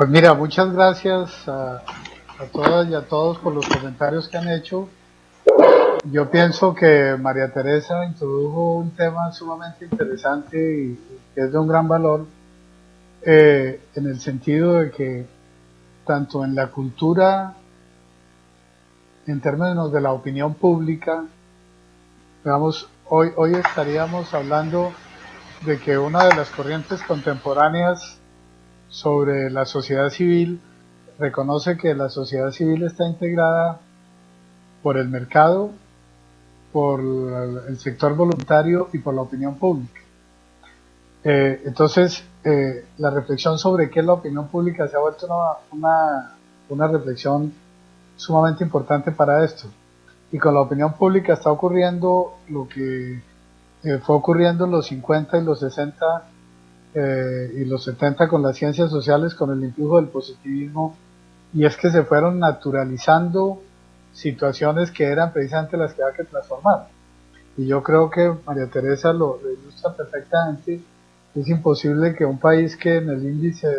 Pues mira, muchas gracias a todas y a todos por los comentarios que han hecho. Yo pienso que María Teresa introdujo un tema sumamente interesante y que es de un gran valor, en el sentido de que tanto en la cultura, en términos de la opinión pública, digamos, hoy estaríamos hablando de que una de las corrientes contemporáneas sobre la sociedad civil reconoce que la sociedad civil está integrada por el mercado, por el sector voluntario y por la opinión pública. Entonces, la reflexión sobre qué es la opinión pública se ha vuelto una reflexión sumamente importante para esto. Y con la opinión pública está ocurriendo lo que fue ocurriendo en los 50 y los 60 y los 70 con las ciencias sociales, con el influjo del positivismo, y es que se fueron naturalizando situaciones que eran precisamente las que había que transformar. Y yo creo que María Teresa lo ilustra perfectamente. Es imposible que un país que en el índice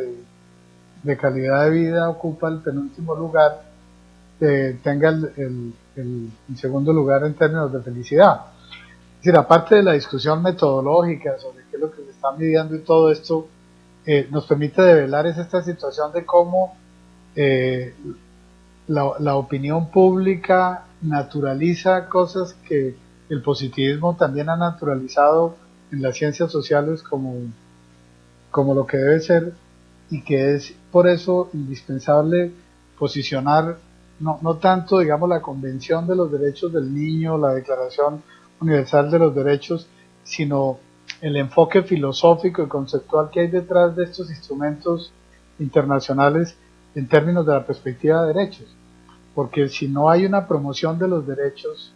de calidad de vida ocupa el penúltimo lugar, tenga el segundo lugar en términos de felicidad. Es decir, aparte de la discusión metodológica sobre qué es lo que se está midiendo y todo esto, nos permite develar es esta situación de cómo eh, la opinión pública naturaliza cosas que el positivismo también ha naturalizado en las ciencias sociales como lo que debe ser, y que es por eso indispensable posicionar no tanto, digamos, la Convención de los Derechos del Niño, la Declaración Universal de los Derechos, sino el enfoque filosófico y conceptual que hay detrás de estos instrumentos internacionales en términos de la perspectiva de derechos. Porque si no hay una promoción de los derechos,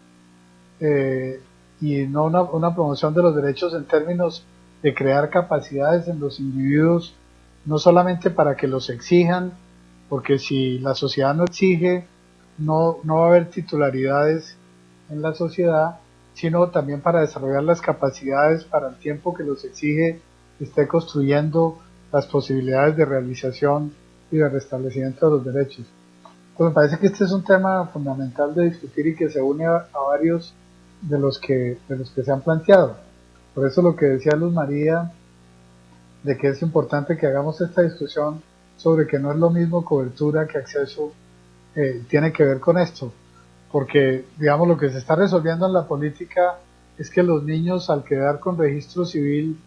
eh, y no una promoción de los derechos en términos de crear capacidades en los individuos, no solamente para que los exijan, porque si la sociedad no exige, no va a haber titularidades en la sociedad, sino también para desarrollar las capacidades para el tiempo que los exige, esté construyendo las posibilidades de realización y de restablecimiento de los derechos. Pues me parece que este es un tema fundamental de discutir y que se une a varios de los que se han planteado. Por eso lo que decía Luz María, de que es importante que hagamos esta discusión sobre que no es lo mismo cobertura que acceso, tiene que ver con esto. Porque, digamos, lo que se está resolviendo en la política es que los niños, al quedar con registro civil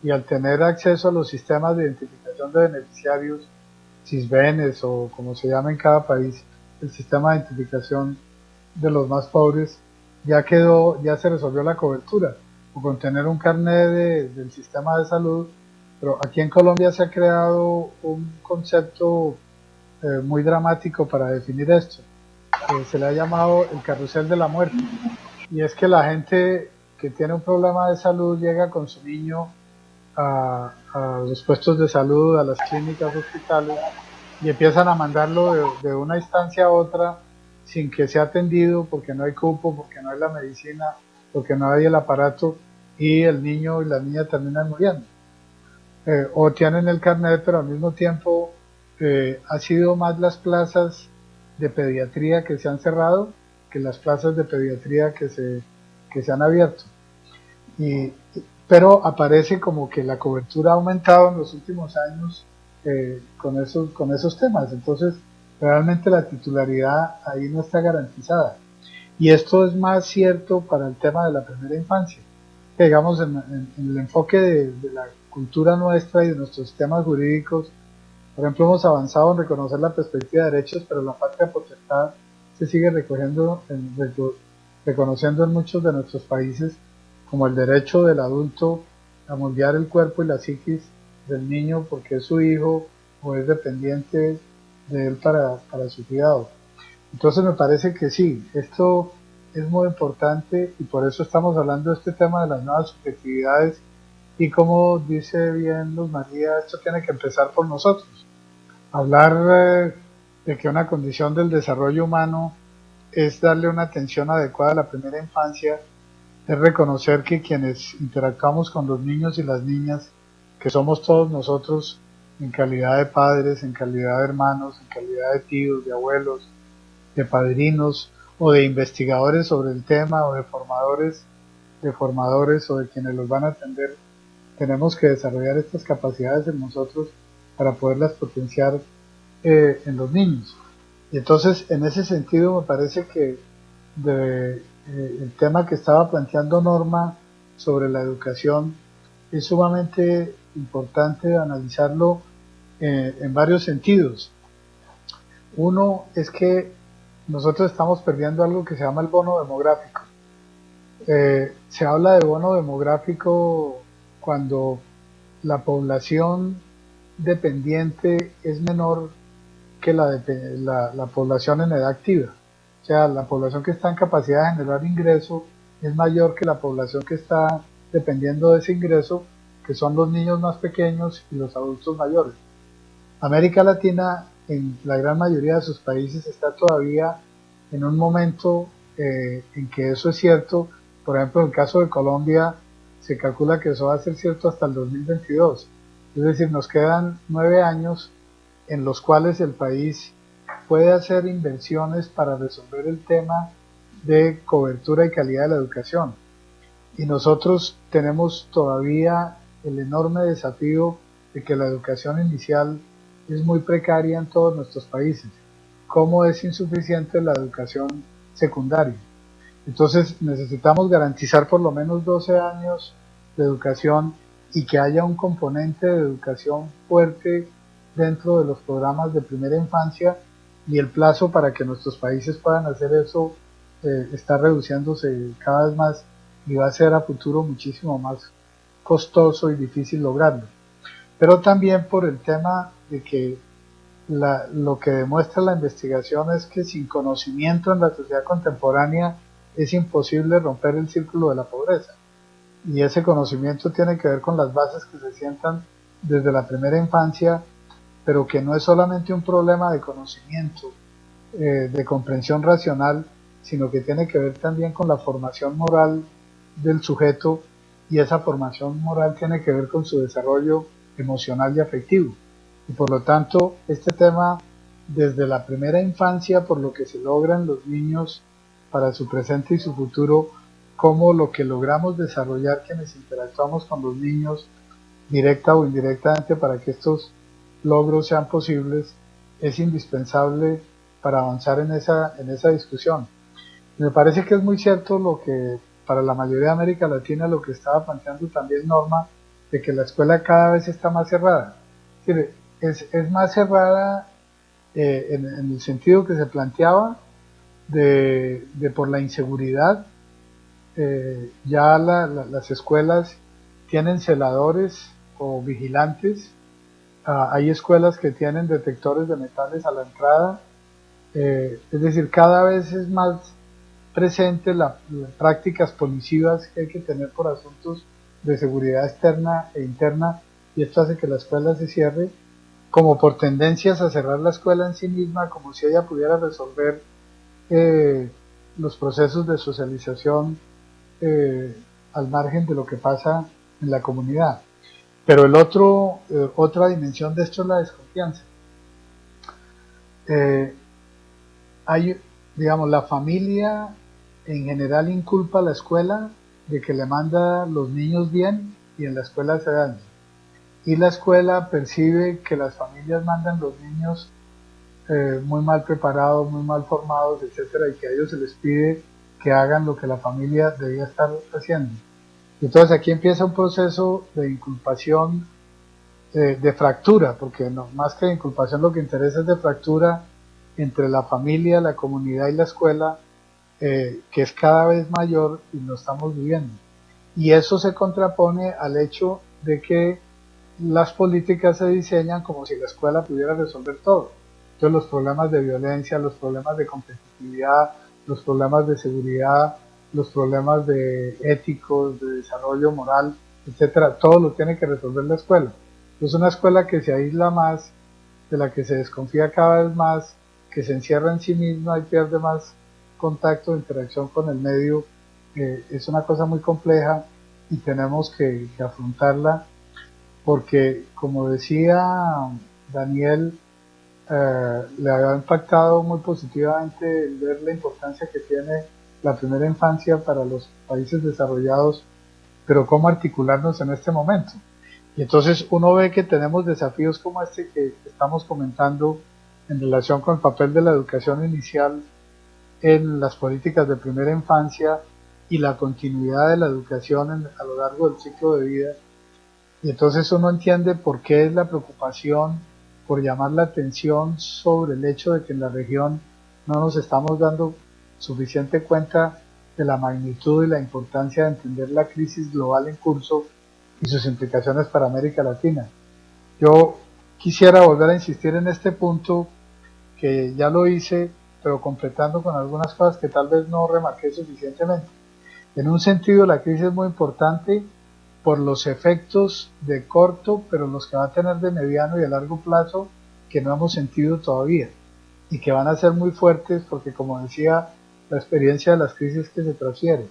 y al tener acceso a los sistemas de identificación de beneficiarios, CISBENES o como se llama en cada país, el sistema de identificación de los más pobres, ya se resolvió la cobertura, o con tener un carnet del sistema de salud. Pero aquí en Colombia se ha creado un concepto muy dramático para definir esto. Se le ha llamado el carrusel de la muerte, y es que la gente que tiene un problema de salud llega con su niño a los puestos de salud, a las clínicas, hospitales, y empiezan a mandarlo de una instancia a otra sin que sea atendido, porque no hay cupo, porque no hay la medicina, porque no hay el aparato, y el niño y la niña terminan muriendo. O tienen el carnet, pero al mismo tiempo ha sido más las plazas de pediatría que se han cerrado que las plazas de pediatría que se han abierto. Y, pero aparece como que la cobertura ha aumentado en los últimos años, con esos temas. Entonces, realmente la titularidad ahí no está garantizada. Y esto es más cierto para el tema de la primera infancia, que digamos en el enfoque de la cultura nuestra y de nuestros sistemas jurídicos. Por ejemplo, hemos avanzado en reconocer la perspectiva de derechos, pero la patria potestad se sigue reconociendo en muchos de nuestros países como el derecho del adulto a moldear el cuerpo y la psiquis del niño porque es su hijo o es dependiente de él para su cuidado. Entonces me parece que sí, esto es muy importante y por eso estamos hablando de este tema de las nuevas subjetividades, y como dice bien Luz María, esto tiene que empezar por nosotros. Hablar de que una condición del desarrollo humano es darle una atención adecuada a la primera infancia, es reconocer que quienes interactuamos con los niños y las niñas, que somos todos nosotros, en calidad de padres, en calidad de hermanos, en calidad de tíos, de abuelos, de padrinos o de investigadores sobre el tema o de formadores o de quienes los van a atender, tenemos que desarrollar estas capacidades en nosotros para poderlas potenciar en los niños. Y entonces, en ese sentido, me parece que el tema que estaba planteando Norma sobre la educación es sumamente importante analizarlo en varios sentidos. Uno es que nosotros estamos perdiendo algo que se llama el bono demográfico. Se habla de bono demográfico cuando la población dependiente es menor que la población en edad activa. O sea, la población que está en capacidad de generar ingreso es mayor que la población que está dependiendo de ese ingreso, que son los niños más pequeños y los adultos mayores. América Latina, en la gran mayoría de sus países, está todavía en un momento en que eso es cierto. Por ejemplo, en el caso de Colombia, se calcula que eso va a ser cierto hasta el 2022. Es decir, nos quedan 9 años en los cuales el país puede hacer inversiones para resolver el tema de cobertura y calidad de la educación. Y nosotros tenemos todavía el enorme desafío de que la educación inicial es muy precaria en todos nuestros países, como es insuficiente la educación secundaria. Entonces necesitamos garantizar por lo menos 12 años de educación y que haya un componente de educación fuerte dentro de los programas de primera infancia, y el plazo para que nuestros países puedan hacer eso está reduciéndose cada vez más y va a ser a futuro muchísimo más costoso y difícil lograrlo. Pero también por el tema de que lo que demuestra la investigación es que sin conocimiento en la sociedad contemporánea es imposible romper el círculo de la pobreza. Y ese conocimiento tiene que ver con las bases que se sientan desde la primera infancia, pero que no es solamente un problema de conocimiento, de comprensión racional, sino que tiene que ver también con la formación moral del sujeto, y esa formación moral tiene que ver con su desarrollo emocional y afectivo. Y por lo tanto, este tema, desde la primera infancia, por lo que se logran los niños para su presente y su futuro, como lo que logramos desarrollar quienes interactuamos con los niños, directa o indirectamente, para que estos logros sean posibles, es indispensable para avanzar en esa discusión. Y me parece que es muy cierto lo que para la mayoría de América Latina lo que estaba planteando también Norma, de que la escuela cada vez está más cerrada. Es más cerrada en el sentido que se planteaba de por la inseguridad. Ya las escuelas tienen celadores o vigilantes. Hay escuelas que tienen detectores de metales a la entrada. Es decir, cada vez es más presente las prácticas policivas que hay que tener por asuntos de seguridad externa e interna, y esto hace que la escuela se cierre, como por tendencias a cerrar la escuela en sí misma, como si ella pudiera resolver los procesos de socialización al margen de lo que pasa en la comunidad. Pero otra dimensión de esto es la desconfianza. Hay, digamos, la familia en general inculpa a la escuela de que le manda los niños bien y en la escuela se daña. Y la escuela percibe que las familias mandan los niños muy mal preparados, muy mal formados, etcétera, y que a ellos se les pide que hagan lo que la familia debía estar haciendo. Y entonces aquí empieza un proceso de inculpación, de fractura, porque no, más que de inculpación lo que interesa es de fractura entre la familia, la comunidad y la escuela, que es cada vez mayor y lo estamos viviendo. Y eso se contrapone al hecho de que las políticas se diseñan como si la escuela pudiera resolver todo. Entonces los problemas de violencia, los problemas de competitividad, los problemas de seguridad, los problemas de éticos, de desarrollo moral, etcétera, todo lo tiene que resolver la escuela. Es una escuela que se aísla más, de la que se desconfía cada vez más, que se encierra en sí misma y pierde más contacto, interacción con el medio. Es una cosa muy compleja y tenemos que afrontarla porque como decía Daniel, le había impactado muy positivamente el ver la importancia que tiene la primera infancia para los países desarrollados, pero cómo articularnos en este momento. Y entonces uno ve que tenemos desafíos como este que estamos comentando en relación con el papel de la educación inicial en las políticas de primera infancia y la continuidad de la educación a lo largo del ciclo de vida. Y entonces uno entiende por qué es la preocupación por llamar la atención sobre el hecho de que en la región no nos estamos dando suficiente cuenta de la magnitud y la importancia de entender la crisis global en curso y sus implicaciones para América Latina. Yo quisiera volver a insistir en este punto, que ya lo hice, pero completando con algunas cosas que tal vez no remarqué suficientemente. En un sentido, la crisis es muy importante por los efectos de corto, pero los que va a tener de mediano y de largo plazo que no hemos sentido todavía y que van a ser muy fuertes porque, como decía, la experiencia de las crisis que se transfiere.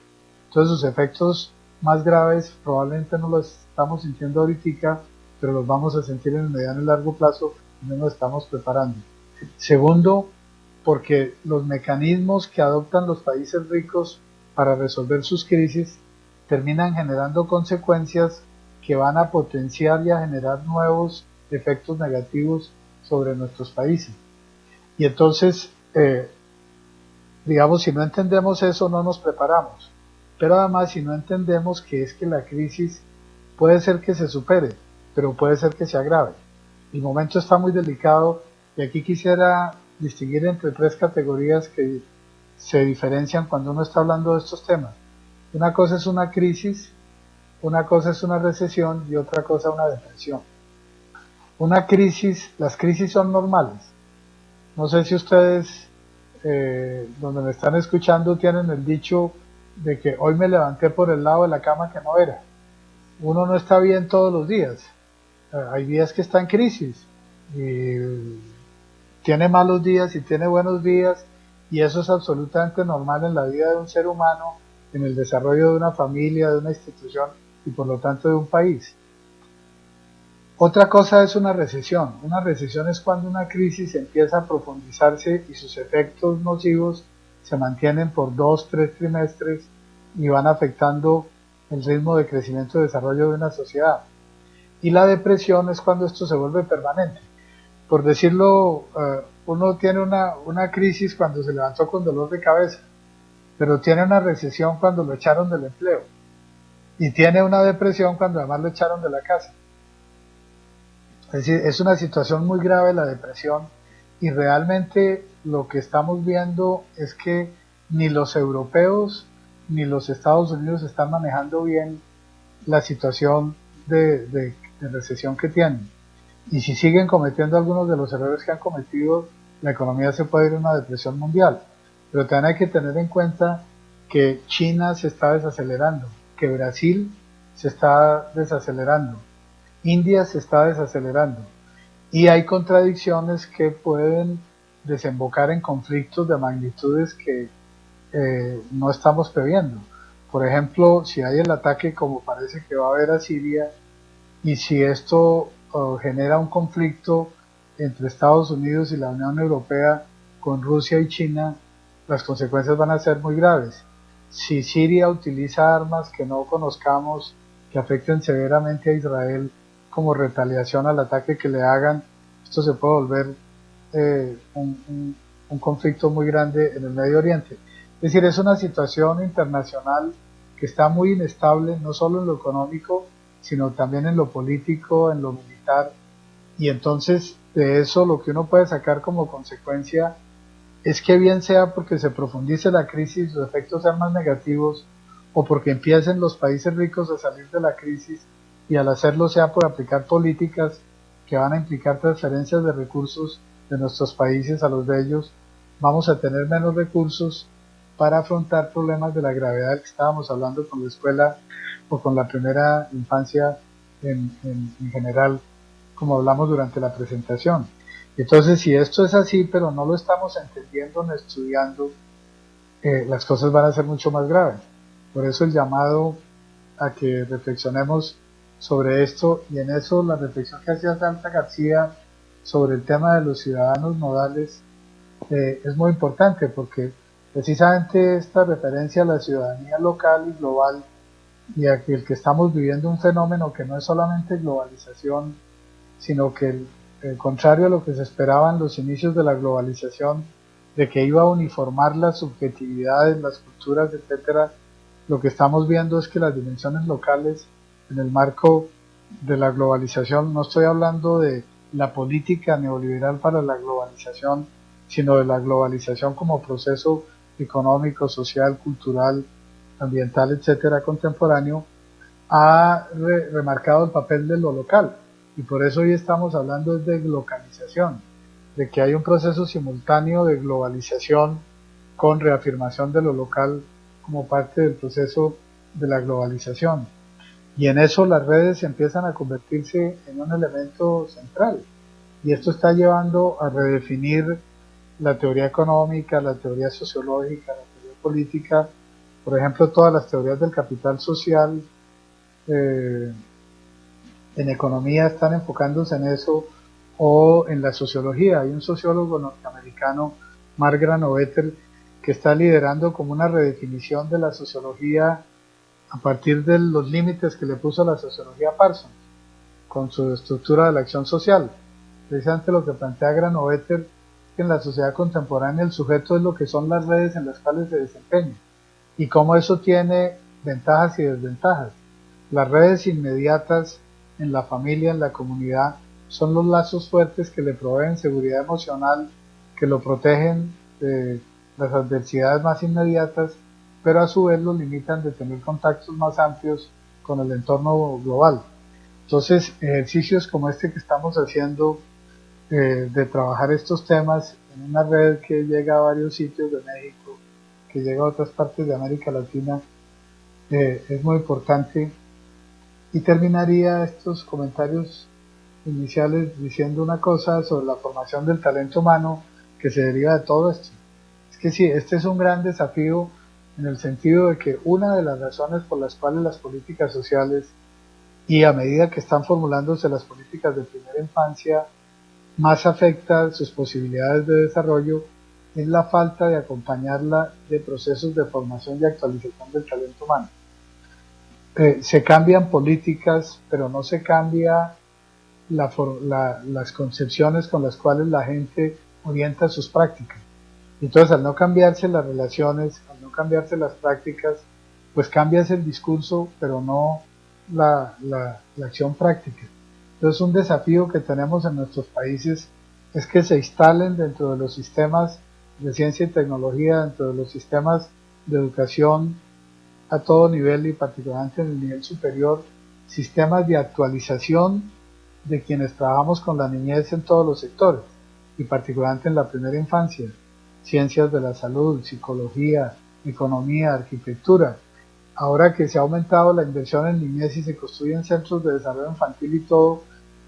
Entonces sus efectos más graves probablemente no los estamos sintiendo ahorita, pero los vamos a sentir en el mediano y largo plazo y no nos estamos preparando. Segundo, porque los mecanismos que adoptan los países ricos para resolver sus crisis terminan generando consecuencias que van a potenciar y a generar nuevos efectos negativos sobre nuestros países. Y entonces, digamos, si no entendemos eso, no nos preparamos. Pero además, si no entendemos que es que la crisis puede ser que se supere, pero puede ser que se agrave. El momento está muy delicado y aquí quisiera distinguir entre tres categorías que se diferencian cuando uno está hablando de estos temas. Una cosa es una crisis, una cosa es una recesión y otra cosa una depresión. Una crisis, las crisis son normales. No sé si ustedes, donde me están escuchando, tienen el dicho de que hoy me levanté por el lado de la cama que no era. Uno no está bien todos los días. Hay días que está en crisis y tiene malos días y tiene buenos días, y eso es absolutamente normal en la vida de un ser humano, en el desarrollo de una familia, de una institución y por lo tanto de un país. Otra cosa es una recesión. Una recesión es cuando una crisis empieza a profundizarse y sus efectos nocivos se mantienen por 2, 3 trimestres y van afectando el ritmo de crecimiento y desarrollo de una sociedad. Y la depresión es cuando esto se vuelve permanente. Por decirlo, uno tiene una crisis cuando se levantó con dolor de cabeza, pero tiene una recesión cuando lo echaron del empleo y tiene una depresión cuando además lo echaron de la casa. Es decir, es una situación muy grave la depresión, y realmente lo que estamos viendo es que ni los europeos ni los Estados Unidos están manejando bien la situación de recesión que tienen. Y si siguen cometiendo algunos de los errores que han cometido, la economía se puede ir a una depresión mundial. Pero también hay que tener en cuenta que China se está desacelerando, que Brasil se está desacelerando, India se está desacelerando, y hay contradicciones que pueden desembocar en conflictos de magnitudes que no estamos previendo. Por ejemplo, si hay el ataque como parece que va a haber a Siria, y si esto genera un conflicto entre Estados Unidos y la Unión Europea con Rusia y China, las consecuencias van a ser muy graves. Si Siria utiliza armas que no conozcamos, que afecten severamente a Israel como retaliación al ataque que le hagan, esto se puede volver un conflicto muy grande en el Medio Oriente. Es decir, es una situación internacional que está muy inestable, no solo en lo económico, sino también en lo político, en lo militar, y entonces de eso lo que uno puede sacar como consecuencia es que bien sea porque se profundice la crisis y sus efectos sean más negativos, o porque empiecen los países ricos a salir de la crisis y al hacerlo sea por aplicar políticas que van a implicar transferencias de recursos de nuestros países a los de ellos, vamos a tener menos recursos para afrontar problemas de la gravedad del que estábamos hablando con la escuela o con la primera infancia en general, como hablamos durante la presentación. Entonces, si esto es así, pero no lo estamos entendiendo ni estudiando, las cosas van a ser mucho más graves. Por eso el llamado a que reflexionemos sobre esto, y en eso la reflexión que hacía Santa García sobre el tema de los ciudadanos nodales es muy importante, porque precisamente esta referencia a la ciudadanía local y global, y a que el que estamos viviendo un fenómeno que no es solamente globalización, sino que contrario a lo que se esperaba en los inicios de la globalización, de que iba a uniformar las subjetividades, las culturas, etcétera, lo que estamos viendo es que las dimensiones locales en el marco de la globalización, no estoy hablando de la política neoliberal para la globalización, sino de la globalización como proceso económico, social, cultural, ambiental, etcétera, contemporáneo, ha remarcado el papel de lo local, y por eso hoy estamos hablando de localización, de que hay un proceso simultáneo de globalización con reafirmación de lo local como parte del proceso de la globalización. Y en eso las redes empiezan a convertirse en un elemento central. Y esto está llevando a redefinir la teoría económica, la teoría sociológica, la teoría política, por ejemplo, todas las teorías del capital social, eh, en economía están enfocándose en eso, o en la sociología. Hay un sociólogo norteamericano, Mark Granovetter, que está liderando como una redefinición de la sociología a partir de los límites que le puso la sociología Parsons con su estructura de la acción social. Precisamente lo que plantea Granovetter es que en la sociedad contemporánea el sujeto es lo que son las redes en las cuales se desempeña, y cómo eso tiene ventajas y desventajas. Las redes inmediatas en la familia, en la comunidad, son los lazos fuertes que le proveen seguridad emocional, que lo protegen de las adversidades más inmediatas, pero a su vez lo limitan de tener contactos más amplios con el entorno global. Entonces, ejercicios como este que estamos haciendo, de trabajar estos temas en una red que llega a varios sitios de México, que llega a otras partes de América Latina, es muy importante. Y terminaría estos comentarios iniciales diciendo una cosa sobre la formación del talento humano que se deriva de todo esto. Es que sí, este es un gran desafío en el sentido de que una de las razones por las cuales las políticas sociales, y a medida que están formulándose las políticas de primera infancia, más afecta sus posibilidades de desarrollo, es la falta de acompañarla de procesos de formación y actualización del talento humano. Se cambian políticas, pero no se cambia las concepciones con las cuales la gente orienta sus prácticas. Entonces, al no cambiarse las relaciones, al no cambiarse las prácticas, pues cambias el discurso, pero no la acción práctica. Entonces, un desafío que tenemos en nuestros países es que se instalen dentro de los sistemas de ciencia y tecnología, dentro de los sistemas de educación a todo nivel y particularmente en el nivel superior, sistemas de actualización de quienes trabajamos con la niñez en todos los sectores y particularmente en la primera infancia, ciencias de la salud, psicología, economía, arquitectura. Ahora que se ha aumentado la inversión en niñez y se construyen centros de desarrollo infantil y todo,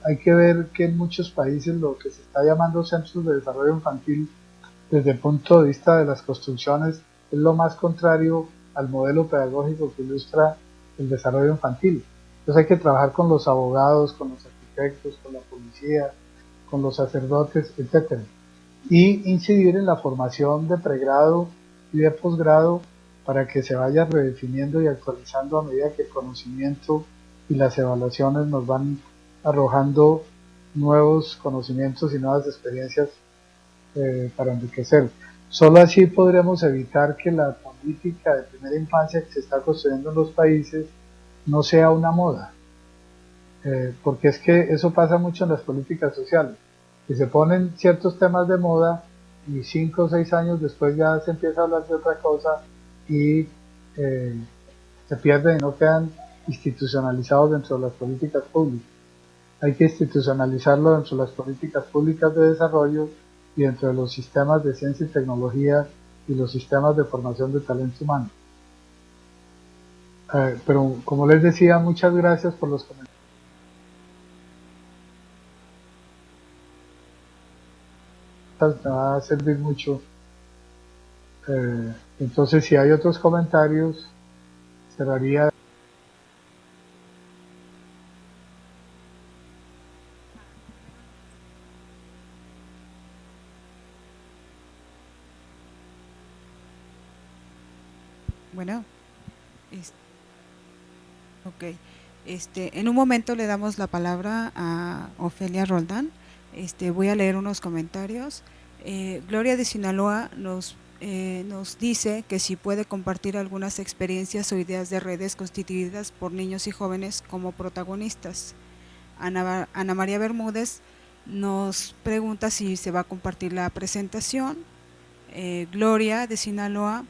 hay que ver que en muchos países lo que se está llamando centros de desarrollo infantil desde el punto de vista de las construcciones es lo más contrario al modelo pedagógico que ilustra el desarrollo infantil. Entonces hay que trabajar con los abogados, con los arquitectos, con la policía, con los sacerdotes, etcétera, y incidir en la formación de pregrado y de posgrado para que se vaya redefiniendo y actualizando a medida que el conocimiento y las evaluaciones nos van arrojando nuevos conocimientos y nuevas experiencias para enriquecer. Solo así podremos evitar que la política de primera infancia que se está construyendo en los países no sea una moda, porque es que eso pasa mucho en las políticas sociales, que se ponen ciertos temas de moda y 5 o 6 años después ya se empieza a hablar de otra cosa y se pierden y no quedan institucionalizados dentro de las políticas públicas. Hay que institucionalizarlo dentro de las políticas públicas de desarrollo y dentro de los sistemas de ciencia y tecnología y los sistemas de formación de talento humano. Pero como les decía, muchas gracias por los comentarios. Me va a servir mucho. Entonces, si hay otros comentarios, cerraría. Bueno, es- ok. En un momento le damos la palabra a Ofelia Roldán. Voy a leer unos comentarios. Gloria de Sinaloa nos dice que si puede compartir algunas experiencias o ideas de redes constituidas por niños y jóvenes como protagonistas. Ana María Bermúdez nos pregunta si se va a compartir la presentación. Gloria de Sinaloa,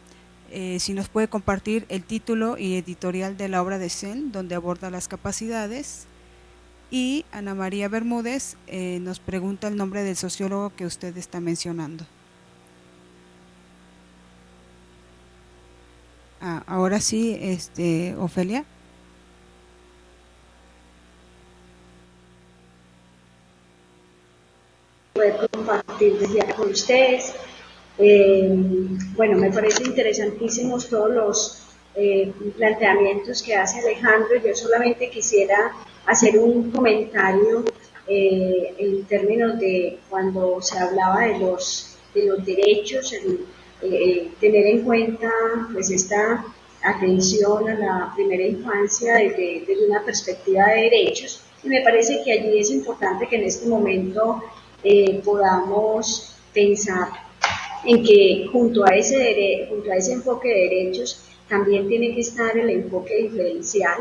si nos puede compartir el título y editorial de la obra de Zen, donde aborda las capacidades. Y Ana María Bermúdez nos pregunta el nombre del sociólogo que usted está mencionando. Ahora sí, Ofelia. Poder compartir desde acá con ustedes. Eh, bueno, me parece interesantísimos todos los planteamientos que hace Alejandro. Yo solamente quisiera hacer un comentario en términos de cuando se hablaba de los derechos, tener en cuenta pues esta atención a la primera infancia desde una perspectiva de derechos. Y me parece que allí es importante que en este momento podamos pensar en que junto a ese enfoque de derechos también tiene que estar el enfoque diferencial,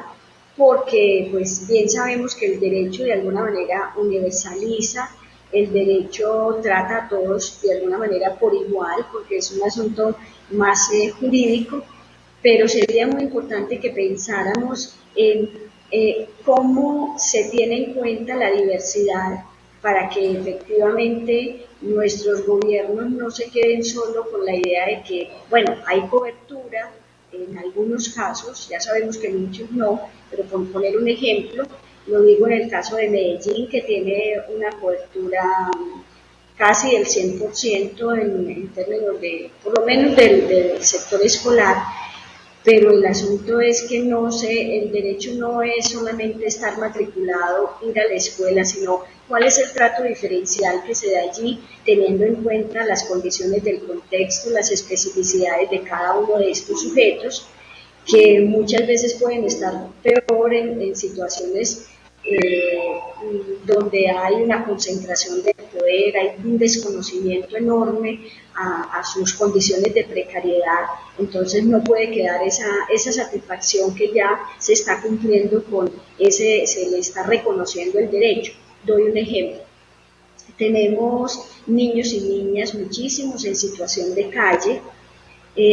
porque pues bien sabemos que el derecho de alguna manera universaliza, el derecho trata a todos de alguna manera por igual, porque es un asunto más jurídico, pero sería muy importante que pensáramos en cómo se tiene en cuenta la diversidad para que efectivamente nuestros gobiernos no se queden solo con la idea de que, bueno, hay cobertura en algunos casos, ya sabemos que en muchos no, pero por poner un ejemplo, lo digo en el caso de Medellín, que tiene una cobertura casi del 100% en términos de, por lo menos del sector escolar, pero el asunto es que no sé, el derecho no es solamente estar matriculado, ir a la escuela, sino cuál es el trato diferencial que se da allí, teniendo en cuenta las condiciones del contexto, las especificidades de cada uno de estos sujetos, que muchas veces pueden estar peor en situaciones donde hay una concentración de poder, hay un desconocimiento enorme a sus condiciones de precariedad, entonces no puede quedar esa satisfacción que ya se está cumpliendo con se le está reconociendo el derecho. Doy un ejemplo. Tenemos niños y niñas muchísimos en situación de calle,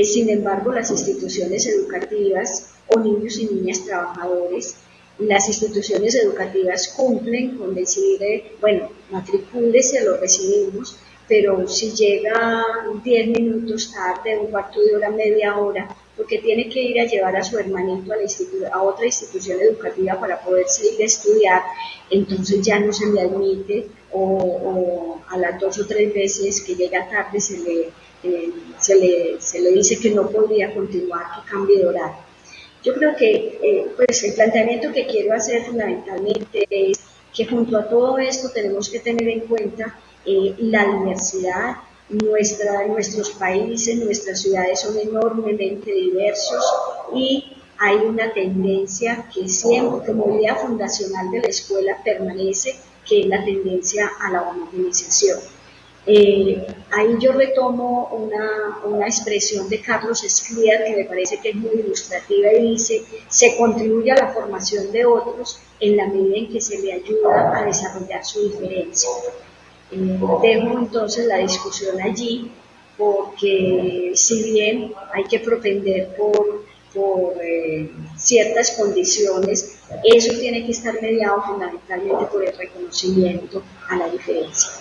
sin embargo, las instituciones educativas o niños y niñas trabajadores, las instituciones educativas cumplen con decir, bueno, matricúlese, lo recibimos, pero si llega 10 minutos tarde, un cuarto de hora, media hora, porque tiene que ir a llevar a su hermanito a otra institución educativa para poder seguir a estudiar, entonces ya no se le admite o a las 2 o 3 veces que llega tarde se le dice que no podría continuar, que cambie de horario. Yo creo que pues el planteamiento que quiero hacer fundamentalmente es que junto a todo esto tenemos que tener en cuenta la diversidad. Nuestros países, nuestras ciudades son enormemente diversos y hay una tendencia que siempre, como idea fundacional de la escuela, permanece, que es la tendencia a la homogenización. Ahí yo retomo una expresión de Carlos Escliar que me parece que es muy ilustrativa y dice, se contribuye a la formación de otros en la medida en que se le ayuda a desarrollar su diferencia. Dejo entonces la discusión allí porque si bien hay que propender por ciertas condiciones, eso tiene que estar mediado fundamentalmente por el reconocimiento a la diferencia.